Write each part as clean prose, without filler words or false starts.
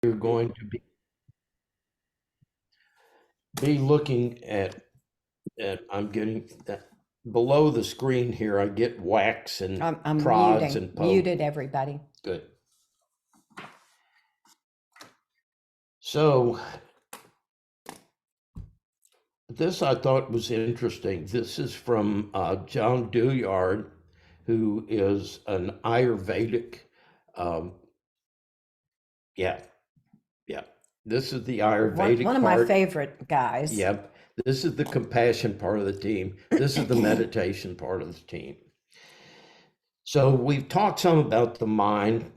You're going to be looking at I'm getting that below the screen here. I get whacks and I'm prods and pokes. muted everybody. Good. So this I thought was interesting. This is from John Douillard, who is an Ayurvedic. Um, yeah, yeah. This is the Ayurvedic One of my favorite guys. Yep. This is the compassion part of the team. This is the meditation part of the team. So we've talked some about the mind,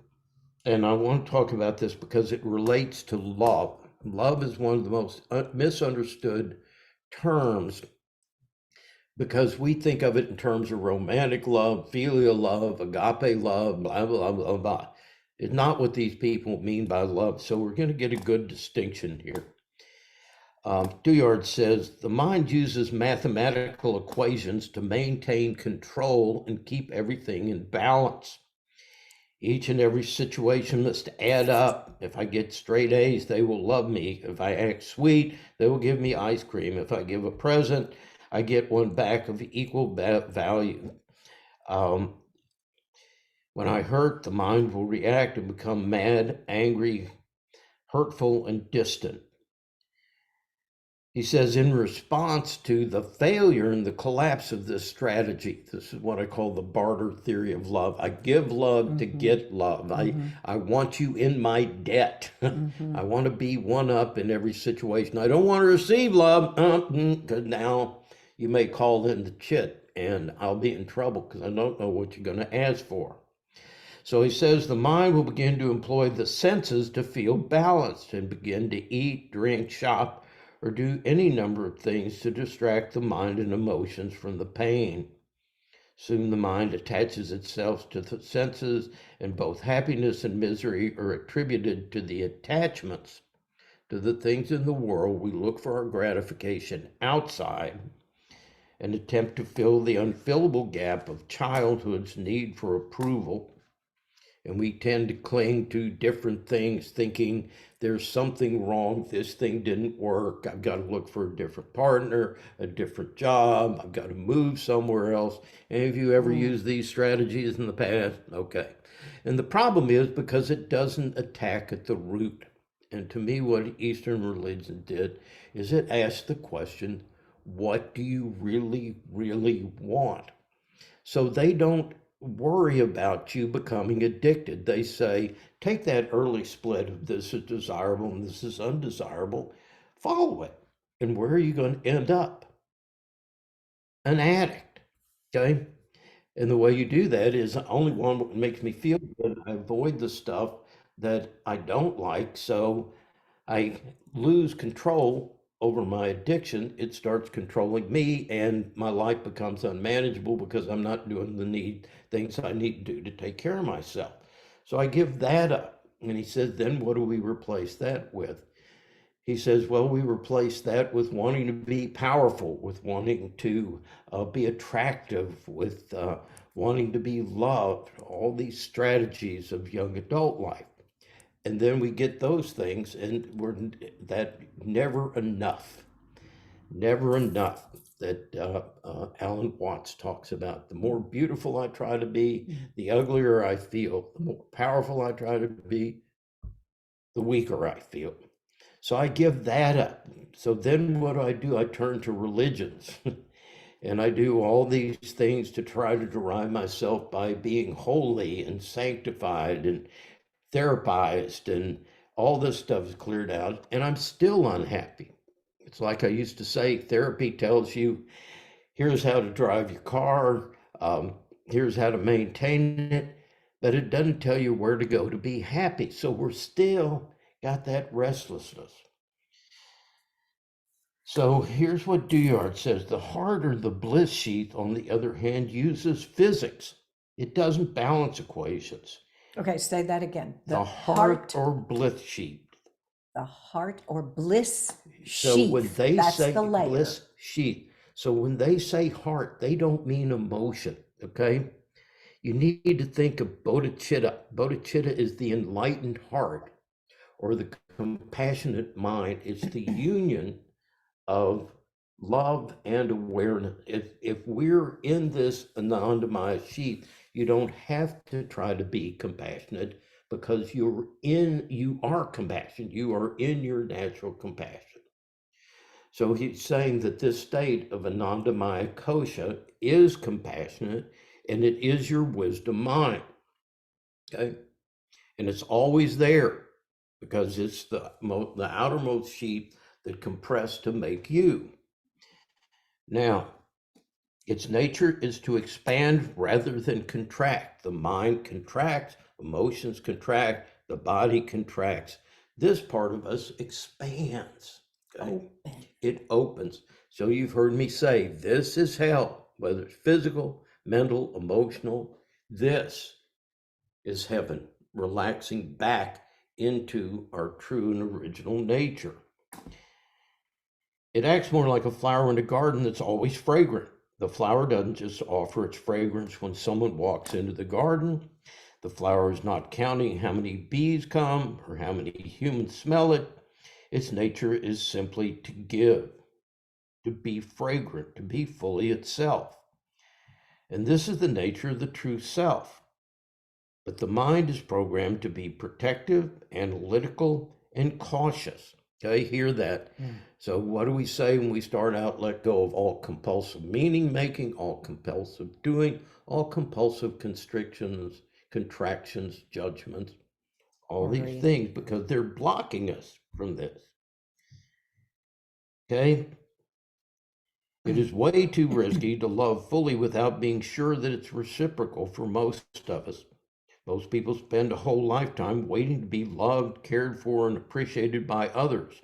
and I want to talk about this because it relates to love. Love is one of the most misunderstood terms because we think of it in terms of romantic love, filial love, agape love, blah, blah, blah, blah. It's not what these people mean by love. So we're going to get a good distinction here. Douillard says, the mind uses mathematical equations to maintain control and keep everything in balance. Each and every situation must add up. If I get straight A's, they will love me. If I act sweet, they will give me ice cream. If I give a present, I get one back of equal value. When I hurt, the mind will react and become mad, angry, hurtful, and distant. He says, in response to the failure and the collapse of this strategy, this is what I call the barter theory of love. I give love to get love. I want you in my debt. I want to be one up in every situation. I don't want to receive love because now you may call in the chit and I'll be in trouble because I don't know what you're going to ask for. So he says the mind will begin to employ the senses to feel balanced and begin to eat, drink, shop, or do any number of things to distract the mind and emotions from the pain. Soon the mind attaches itself to the senses, and both happiness and misery are attributed to the attachments to the things in the world. We look for our gratification outside and attempt to fill the unfillable gap of childhood's need for approval. And we tend to cling to different things, thinking there's something wrong. This thing didn't work. I've got to look for a different partner, a different job. I've got to move somewhere else. Any of you ever used these strategies in the past? Okay. And the problem is because it doesn't attack at the root. And to me, what Eastern religion did is it asked the question, what do you really, really want? So they don't worry about you becoming addicted. They say, take that early split of this is desirable and this is undesirable, follow it. And where are you going to end up? An addict. Okay. And the way you do that is only one that makes me feel good. I avoid the stuff that I don't like. So I lose control over my addiction. It starts controlling me and my life becomes unmanageable because I'm not doing the things I need to do to take care of myself. So I give that up. And he says, then what do we replace that with? He says, well, we replace that with wanting to be powerful, with wanting to be attractive, with wanting to be loved, all these strategies of young adult life. And then we get those things and we're that never enough that Alan Watts talks about. The more beautiful I try to be, the uglier I feel. The more powerful I try to be, the weaker I feel. So I give that up. So then what do? I turn to religions and I do all these things to try to derive myself by being holy and sanctified and therapized and all this stuff is cleared out, and I'm still unhappy. It's like I used to say, therapy tells you, here's how to drive your car, here's how to maintain it, but it doesn't tell you where to go to be happy. So we're still got that restlessness. So here's what Douillard says. The heart or the bliss sheath, on the other hand, uses physics. It doesn't balance equations. Okay, say that again. The heart or bliss sheath. The heart or bliss So sheath. when they That's say the layer. bliss sheath, so when they say heart, they don't mean emotion, okay? You need to think of bodhicitta. Bodhicitta is the enlightened heart, or the compassionate mind. It's the union of love and awareness. If we're in this anandamaya sheath, you don't have to try to be compassionate because you are compassion. You are in your natural compassion. So he's saying that this state of anandamaya kosha is compassionate and it is your wisdom mind. Okay. And it's always there because it's the outermost sheath that compressed to make you. Now, its nature is to expand rather than contract. The mind contracts, emotions contract, the body contracts. This part of us expands. Okay? Open. It opens. So you've heard me say, this is hell, whether it's physical, mental, emotional. This is heaven, relaxing back into our true and original nature. It acts more like a flower in a garden that's always fragrant. The flower doesn't just offer its fragrance when someone walks into the garden. The flower is not counting how many bees come or how many humans smell it. Its nature is simply to give, to be fragrant, to be fully itself. And this is the nature of the true self. But the mind is programmed to be protective, analytical, and cautious. Okay, hear that. So what do we say when we start out? Let go of all compulsive meaning making, all compulsive doing, all compulsive constrictions, contractions, judgments, all these things, because they're blocking us from this. Okay? It is way too risky to love fully without being sure that it's reciprocal for most of us. Most people spend a whole lifetime waiting to be loved, cared for, and appreciated by others.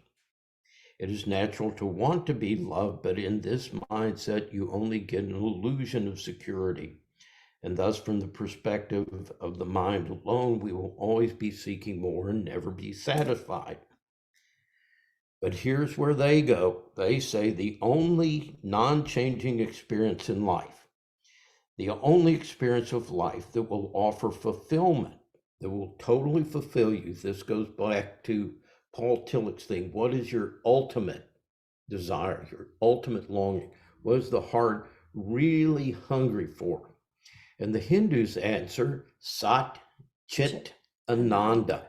It is natural to want to be loved, but in this mindset, you only get an illusion of security. And thus, from the perspective of the mind alone, we will always be seeking more and never be satisfied. But here's where they go. They say the only non-changing experience in life, the only experience of life that will offer fulfillment, that will totally fulfill you. This goes back to Paul Tillich's thing. What is your ultimate desire, your ultimate longing? What is the heart really hungry for? And the Hindus answer Sat Chit Ananda,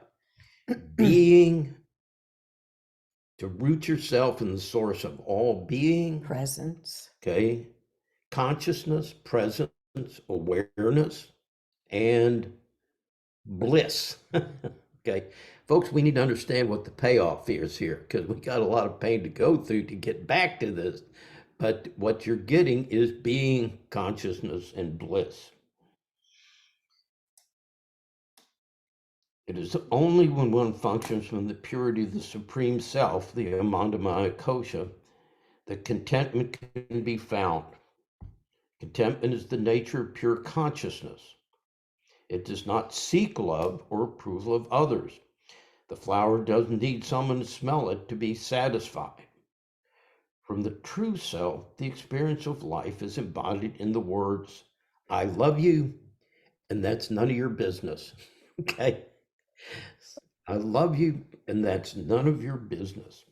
being, to root yourself in the source of all being. Presence. Okay. Consciousness, presence, awareness, and bliss. Okay. Folks, we need to understand what the payoff is here because we got a lot of pain to go through to get back to this. But what you're getting is being, consciousness, and bliss. It is only when one functions from the purity of the Supreme Self, the Amandamaya Kosha, that contentment can be found. Contentment is the nature of pure consciousness. It does not seek love or approval of others. The flower doesn't need someone to smell it to be satisfied. From the true self, the experience of life is embodied in the words, I love you, and that's none of your business. Okay? I love you, and that's none of your business.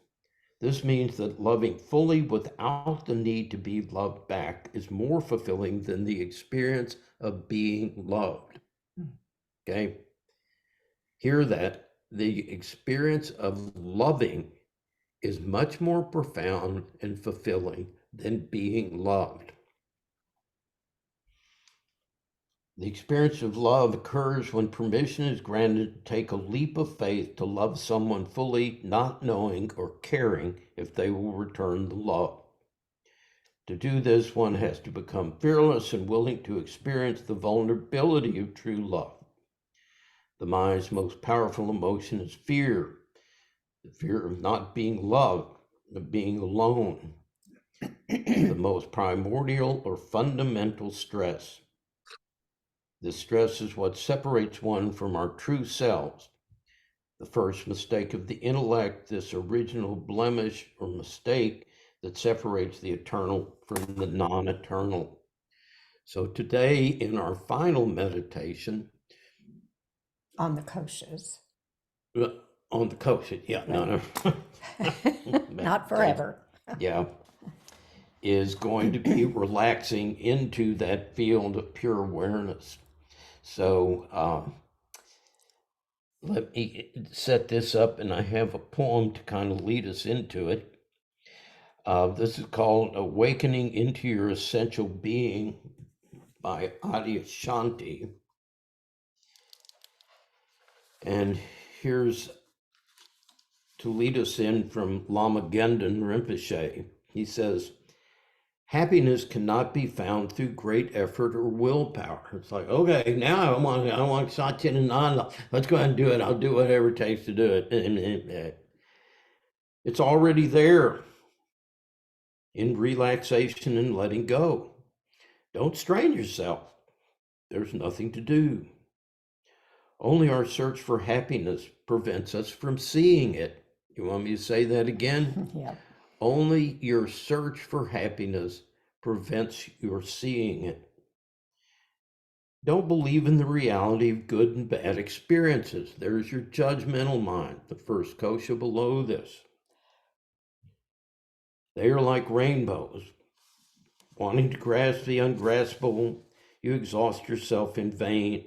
This means that loving fully without the need to be loved back is more fulfilling than the experience of being loved. Okay? Hear that. The experience of loving is much more profound and fulfilling than being loved. The experience of love occurs when permission is granted to take a leap of faith to love someone fully, not knowing or caring if they will return the love. To do this, one has to become fearless and willing to experience the vulnerability of true love. The mind's most powerful emotion is fear, the fear of not being loved, of being alone, the most primordial or fundamental stress. This stress is what separates one from our true selves. The first mistake of the intellect, this original blemish or mistake that separates the eternal from the non-eternal. So today in our final meditation, On the koshas. On the kosha, yeah, no, no. Not forever. Yeah, is going to be relaxing into that field of pure awareness. So let me set this up, and I have a poem to kind of lead us into it. This is called Awakening into Your Essential Being by Adyashanti. And here's to lead us in from Lama Gendon Rinpoche. He says, happiness cannot be found through great effort or willpower. It's like, okay, now I want Satchin and Ananda. Let's go ahead and do it. I'll do whatever it takes to do it. It's already there in relaxation and letting go. Don't strain yourself. There's nothing to do. Only our search for happiness prevents us from seeing it. You want me to say that again? Yeah. Only your search for happiness prevents your seeing it. Don't believe in the reality of good and bad experiences. There's your judgmental mind, the first kosha below this. They are like rainbows. Wanting to grasp the ungraspable, you exhaust yourself in vain.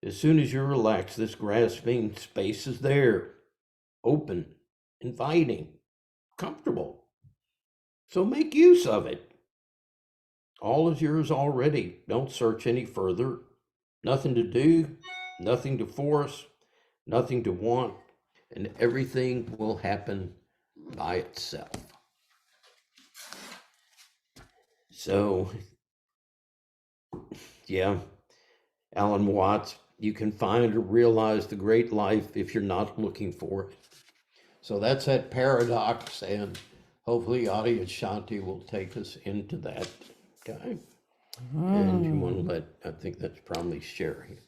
As soon as you relax, this grasping space is there, open, inviting, comfortable. So make use of it. All is yours already. Don't search any further. Nothing to do, nothing to force, nothing to want, and everything will happen by itself. So, yeah, Alan Watts, you can find or realize the great life if you're not looking for it. So that's that paradox, and hopefully Adyashanti will take us into that. Okay. And you want to let, I think that's probably Sherry.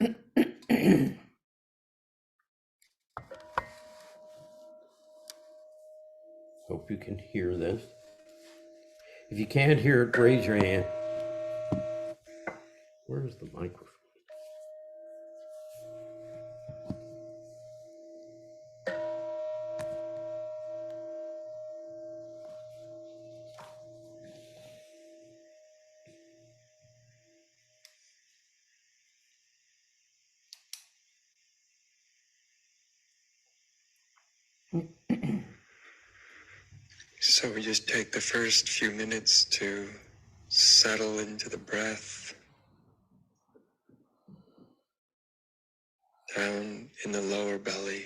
Okay. Hope you can hear this. If you can't hear it, raise your hand. Where's the microphone? So we just take the first few minutes to settle into the breath down in the lower belly.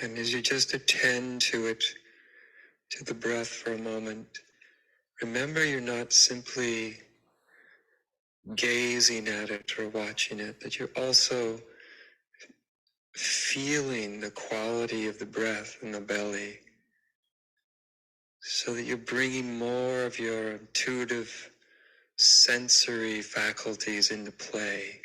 And as you just attend to it, to the breath for a moment, remember you're not simply gazing at it or watching it, but you're also feeling the quality of the breath in the belly, so that you're bringing more of your intuitive sensory faculties into play.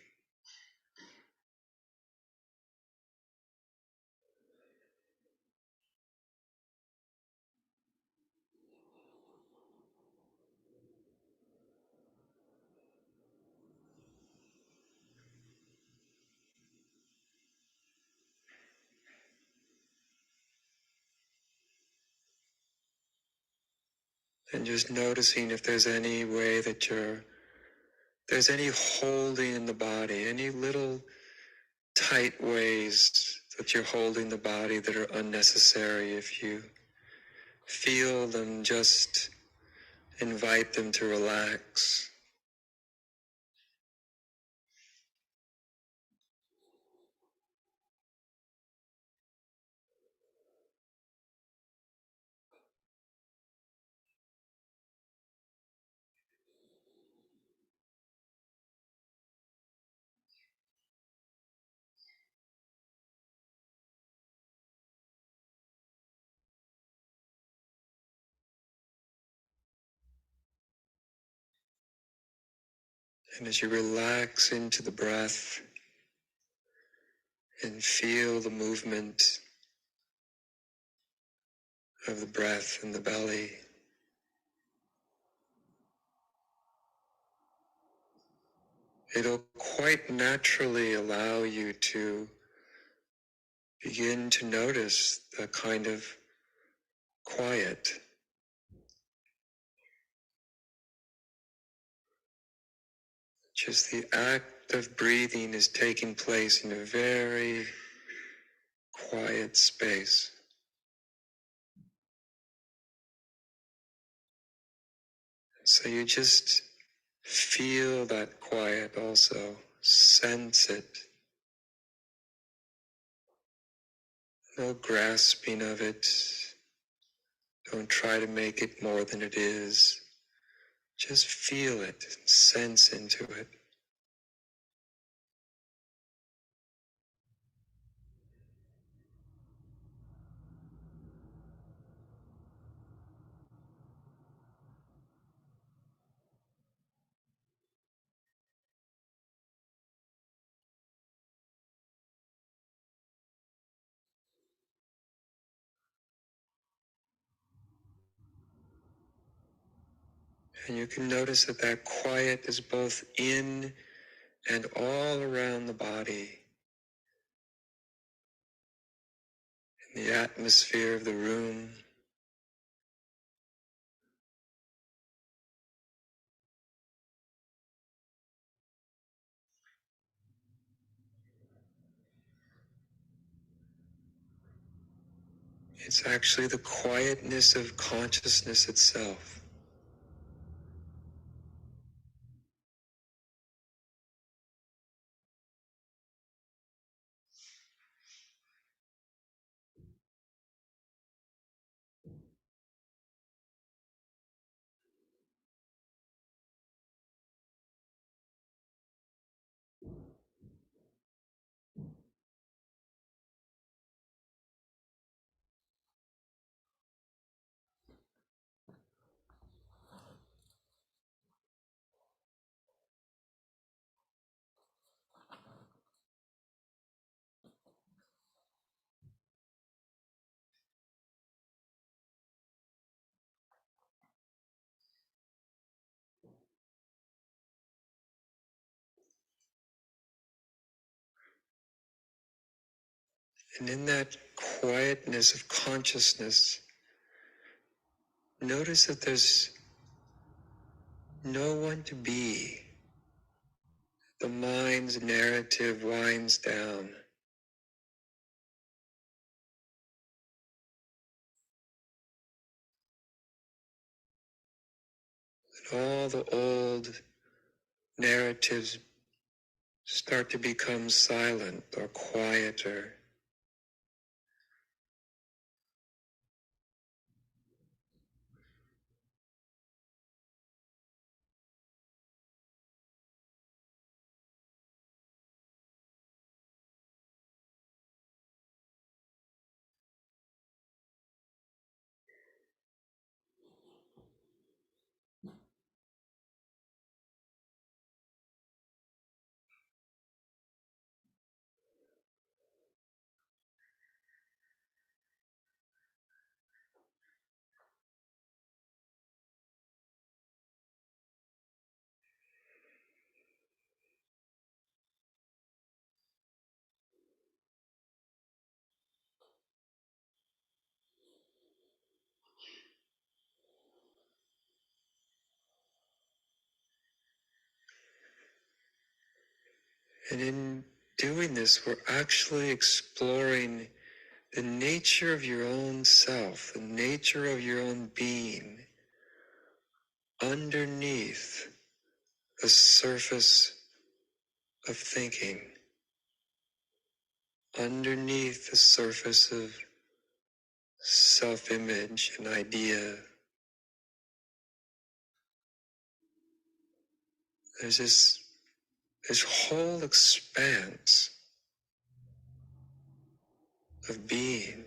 And just noticing if there's any way that there's any holding in the body, any little tight ways that you're holding the body that are unnecessary. If you feel them, just invite them to relax. And as you relax into the breath and feel the movement of the breath in the belly, it'll quite naturally allow you to begin to notice the kind of quiet. Just the act of breathing is taking place in a very quiet space. So you just feel that quiet also, sense it. No grasping of it. Don't try to make it more than it is. Just feel it, sense into it. And you can notice that that quiet is both in and all around the body, in the atmosphere of the room. It's actually the quietness of consciousness itself. And in that quietness of consciousness, notice that there's no one to be. The mind's narrative winds down. And all the old narratives start to become silent or quieter. And in doing this, we're actually exploring the nature of your own self, the nature of your own being underneath the surface of thinking, underneath the surface of self-image and idea. There's this whole expanse of being,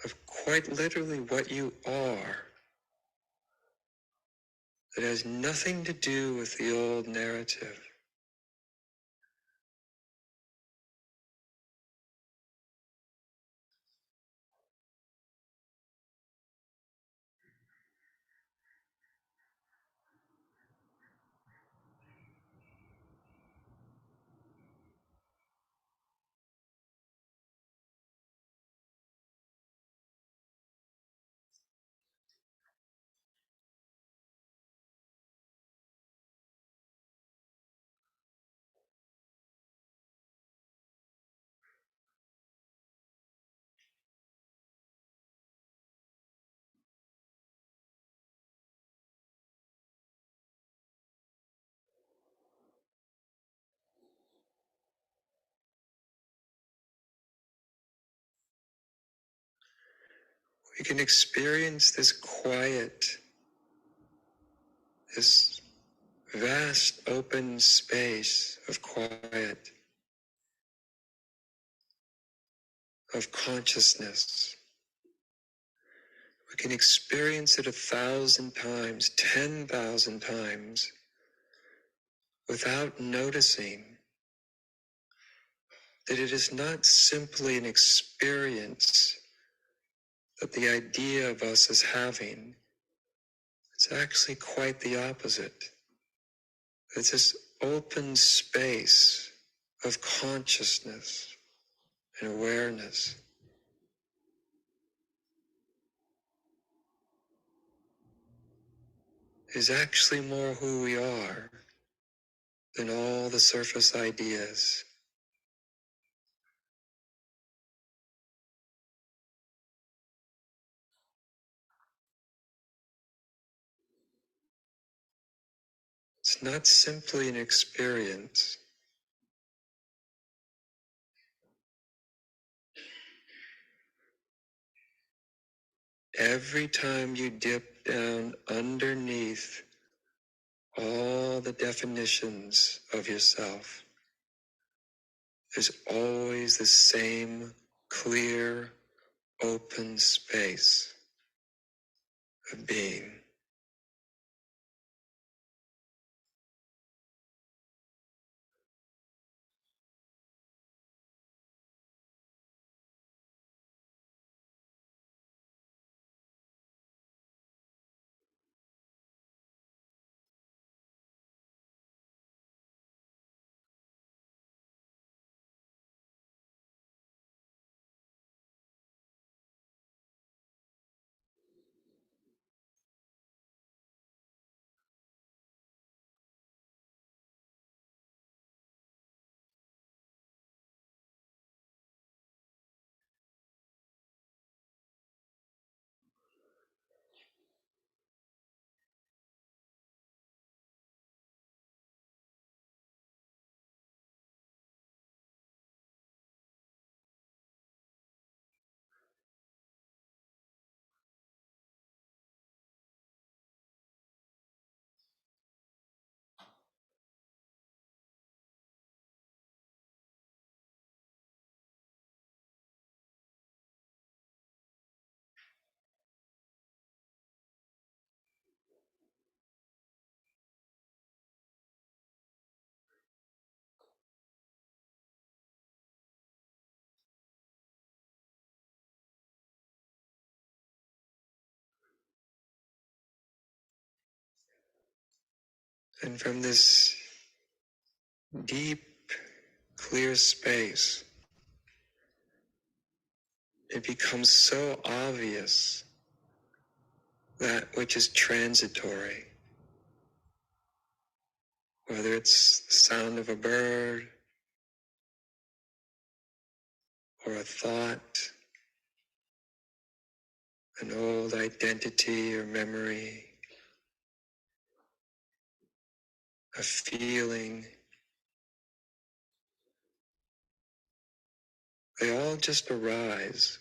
of quite literally what you are, that has nothing to do with the old narrative. We can experience this quiet, this vast open space of quiet, of consciousness. We can experience it 1,000 times, 10,000 times, without noticing that it is not simply an experience that the idea of us is having. It's actually quite the opposite. It's this open space of consciousness and awareness is actually more who we are than all the surface ideas. It's not simply an experience. Every time you dip down underneath all the definitions of yourself, there's always the same clear, open space of being. And from this deep, clear space, it becomes so obvious that which is transitory, whether it's the sound of a bird or a thought, an old identity or memory, a feeling. They all just arise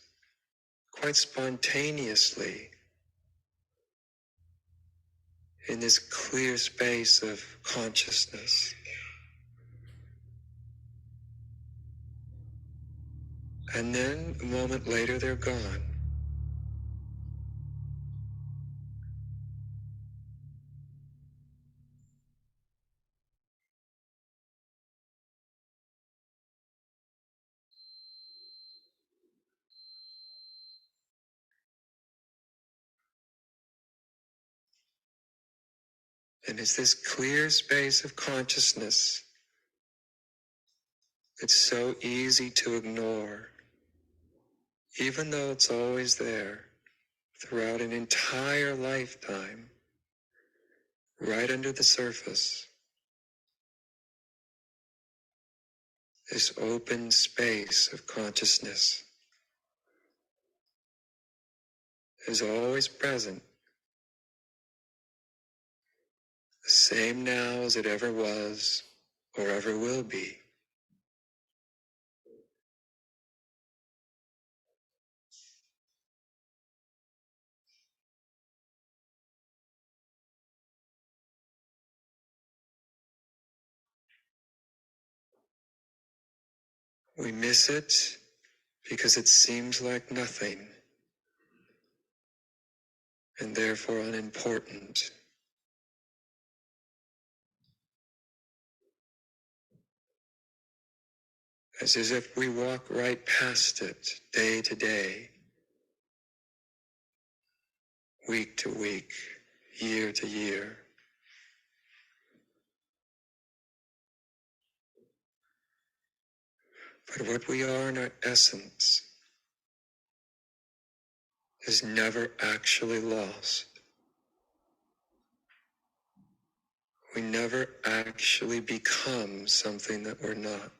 quite spontaneously in this clear space of consciousness. And then a moment later, they're gone. And it's this clear space of consciousness that's so easy to ignore, even though it's always there throughout an entire lifetime, right under the surface. This open space of consciousness is always present, the same now as it ever was or ever will be. We miss it because it seems like nothing and therefore unimportant. As if we walk right past it day to day, week to week, year to year. But what we are in our essence is never actually lost. We never actually become something that we're not.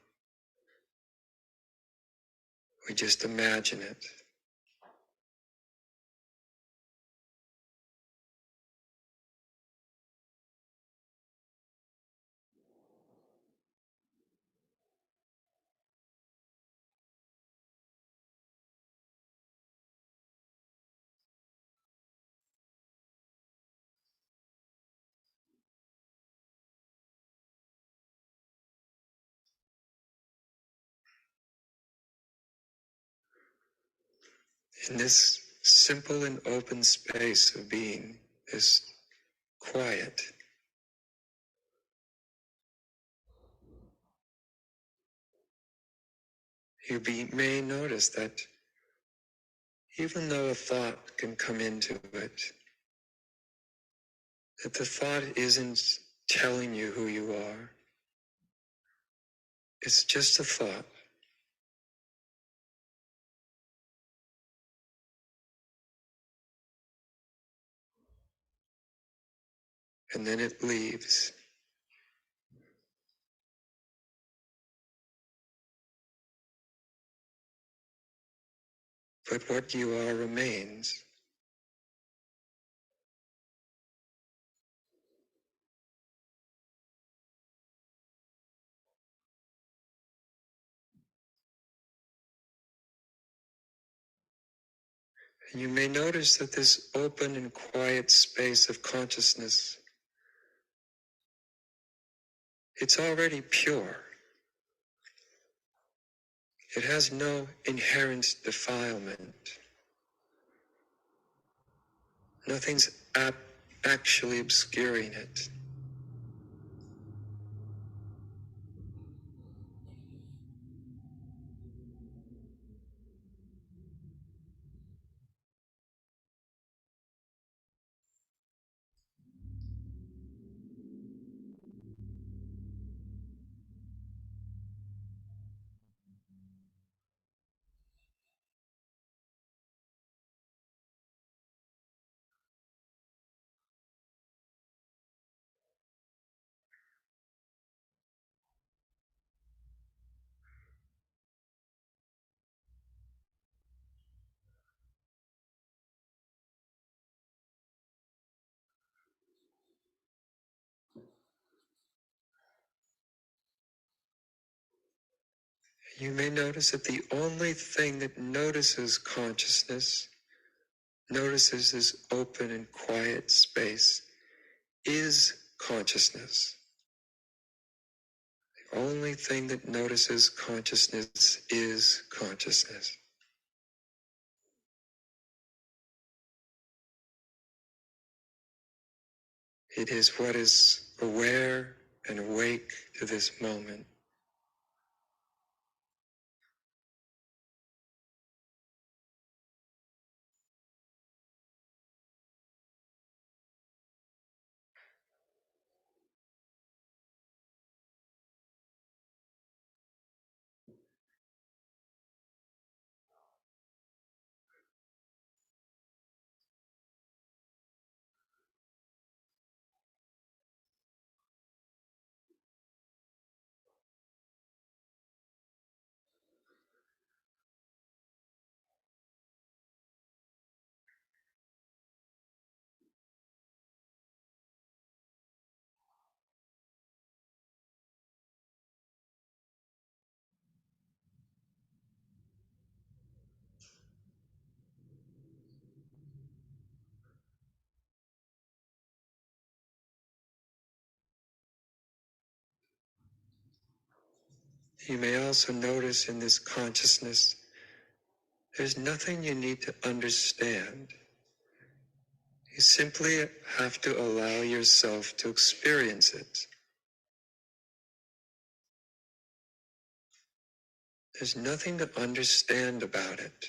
We just imagine it. In this simple and open space of being, this quiet, may notice that even though a thought can come into it, that the thought isn't telling you who you are. It's just a thought. And then it leaves. But what you are remains. And you may notice that this open and quiet space of consciousness, it's already pure. It has no inherent defilement. Nothing's actually obscuring it. You may notice that the only thing that notices consciousness, notices this open and quiet space, is consciousness. The only thing that notices consciousness is consciousness. It is what is aware and awake to this moment. You may also notice in this consciousness, there's nothing you need to understand. You simply have to allow yourself to experience it. There's nothing to understand about it.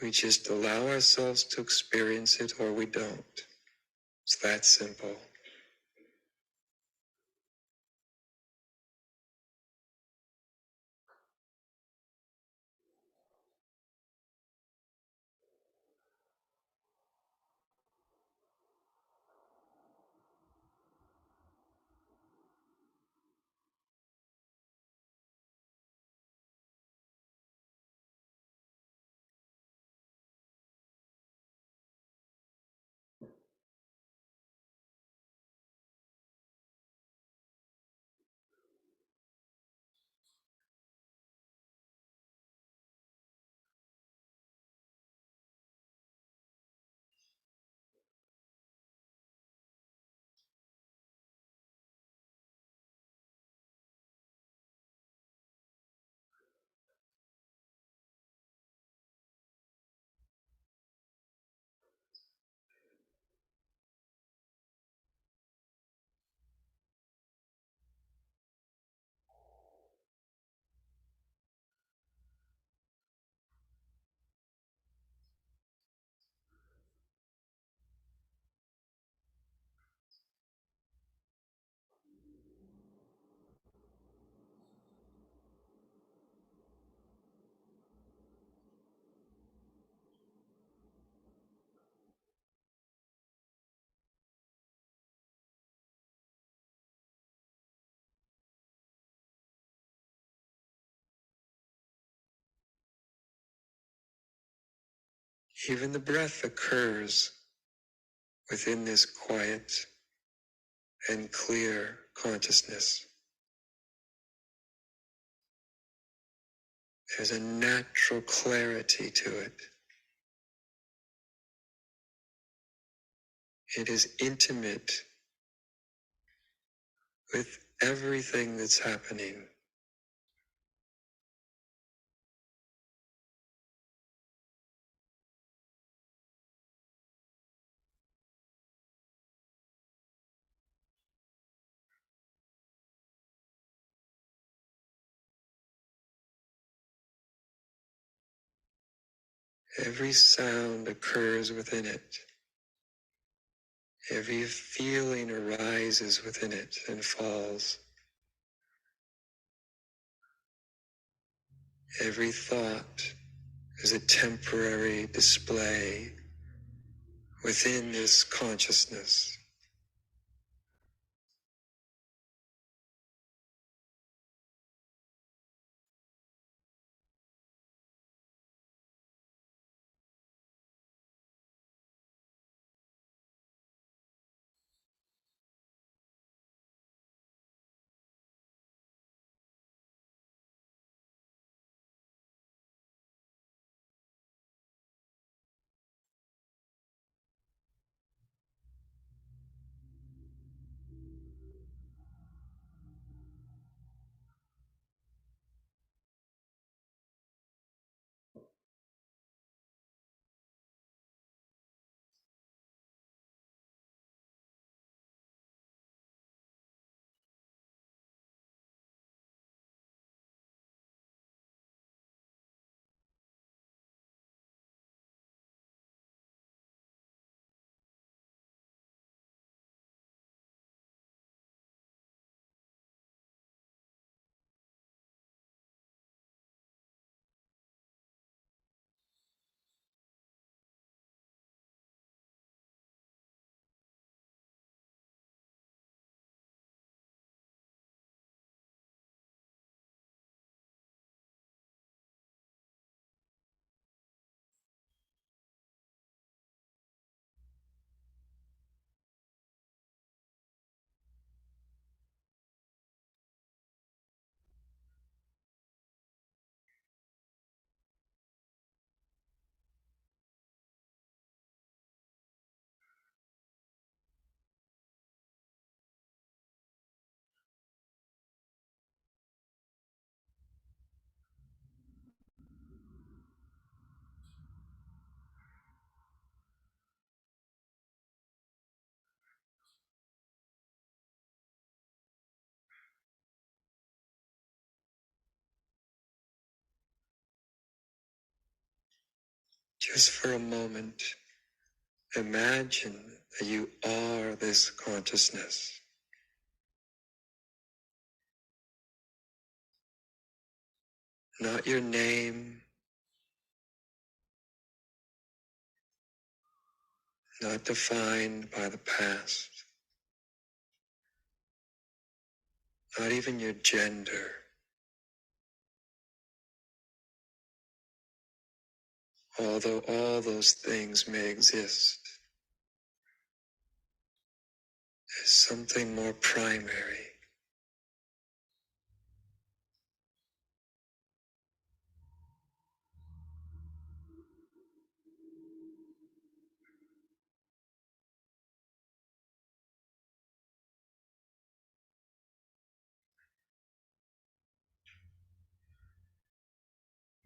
We just allow ourselves to experience it or we don't. It's that simple. Even the breath occurs within this quiet and clear consciousness. There's a natural clarity to it. It is intimate with everything that's happening. Every sound occurs within it. Every feeling arises within it and falls. Every thought is a temporary display within this consciousness. just for a moment, imagine that you are this consciousness. Not your name, not defined by the past, not even your gender. Although all those things may exist, there's something more primary.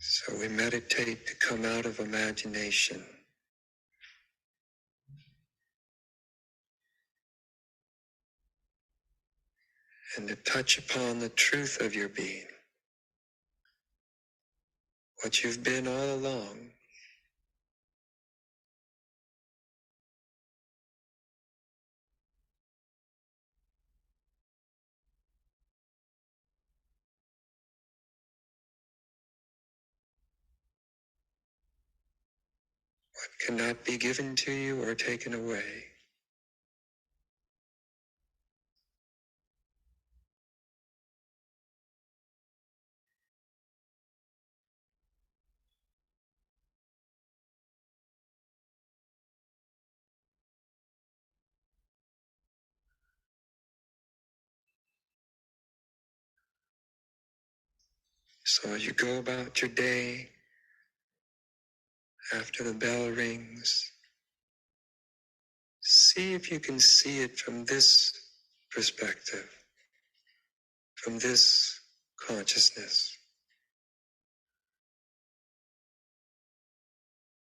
So we meditate to come out of imagination and to touch upon the truth of your being, what you've been all along. What cannot be given to you or taken away. So as you go about your day, after the bell rings, see if you can see it from this perspective, from this consciousness.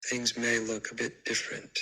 Things may look a bit different.